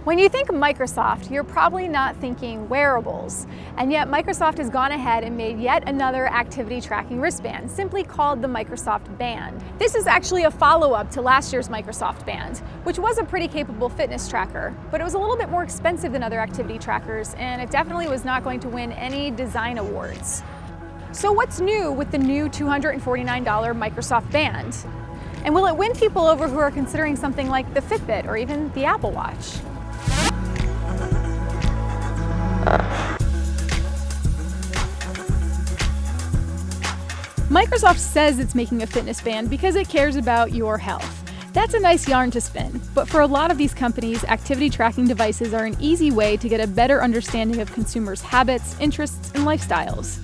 When you think Microsoft, you're probably not thinking wearables. And yet Microsoft has gone ahead and made yet another activity tracking wristband, simply called the Microsoft Band. This is actually a follow-up to last year's Microsoft Band, which was a pretty capable fitness tracker, but it was a little bit more expensive than other activity trackers, and it definitely was not going to win any design awards. So what's new with the new $249 Microsoft Band? And will it win people over who are considering something like the Fitbit or even the Apple Watch? Microsoft says it's making a fitness band because it cares about your health. That's a nice yarn to spin, but for a lot of these companies, activity tracking devices are an easy way to get a better understanding of consumers' habits, interests, and lifestyles.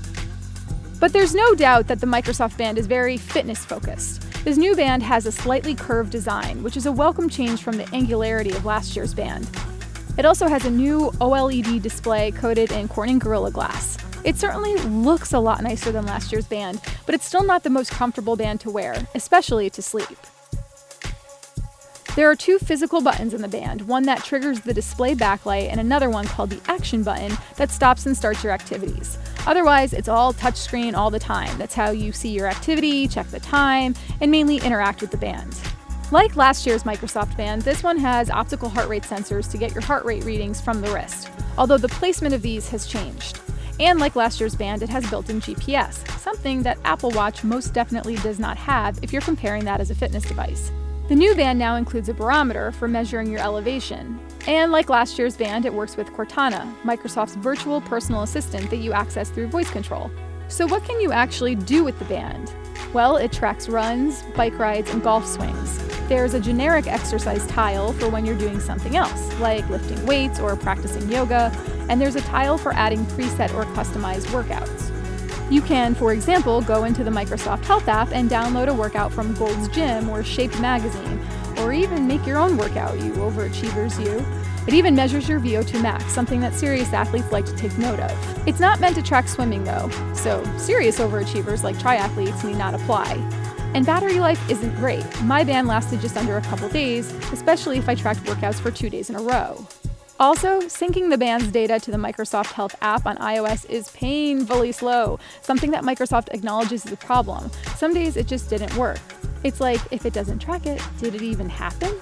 But there's no doubt that the Microsoft Band is very fitness-focused. This new band has a slightly curved design, which is a welcome change from the angularity of last year's band. It also has a new OLED display coated in Corning Gorilla Glass. It certainly looks a lot nicer than last year's band, but it's still not the most comfortable band to wear, especially to sleep. There are two physical buttons in the band, one that triggers the display backlight and another one called the action button that stops and starts your activities. Otherwise, it's all touchscreen all the time. That's how you see your activity, check the time, and mainly interact with the band. Like last year's Microsoft Band, this one has optical heart rate sensors to get your heart rate readings from the wrist, although the placement of these has changed. And like last year's band, it has built-in GPS, something that Apple Watch most definitely does not have if you're comparing that as a fitness device. The new band now includes a barometer for measuring your elevation. And like last year's band, it works with Cortana, Microsoft's virtual personal assistant that you access through voice control. So what can you actually do with the band? Well, it tracks runs, bike rides, and golf swings. There's a generic exercise tile for when you're doing something else, like lifting weights or practicing yoga, and there's a tile for adding preset or customized workouts. You can, for example, go into the Microsoft Health app and download a workout from Gold's Gym or Shape magazine, or even make your own workout, you overachievers you. It even measures your VO2 max, something that serious athletes like to take note of. It's not meant to track swimming though, so serious overachievers like triathletes need not apply. And battery life isn't great. My band lasted just under a couple days, especially if I tracked workouts for 2 days in a row. Also, syncing the band's data to the Microsoft Health app on iOS is painfully slow, something that Microsoft acknowledges is a problem. Some days it just didn't work. It's like, if it doesn't track it, did it even happen?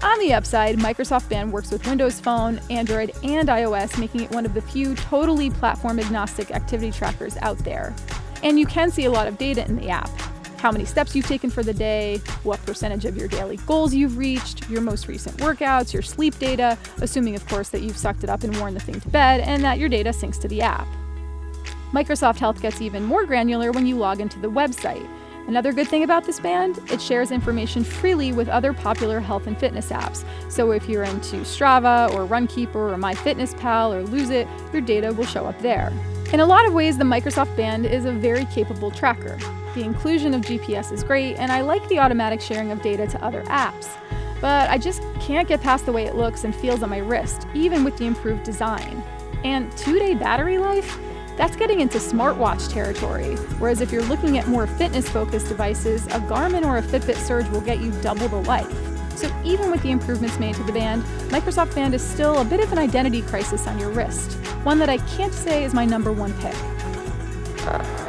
On the upside, Microsoft Band works with Windows Phone, Android, and iOS, making it one of the few totally platform-agnostic activity trackers out there. And you can see a lot of data in the app. How many steps you've taken for the day, what percentage of your daily goals you've reached, your most recent workouts, your sleep data, assuming of course that you've sucked it up and worn the thing to bed, and that your data syncs to the app. Microsoft Health gets even more granular when you log into the website. Another good thing about this band, it shares information freely with other popular health and fitness apps. So if you're into Strava or Runkeeper or MyFitnessPal or Lose It, your data will show up there. In a lot of ways, the Microsoft Band is a very capable tracker. The inclusion of GPS is great, and I like the automatic sharing of data to other apps. But I just can't get past the way it looks and feels on my wrist, even with the improved design. And 2-day battery life? That's getting into smartwatch territory, whereas if you're looking at more fitness-focused devices, a Garmin or a Fitbit Surge will get you double the life. So even with the improvements made to the band, Microsoft Band is still a bit of an identity crisis on your wrist, one that I can't say is my #1 pick.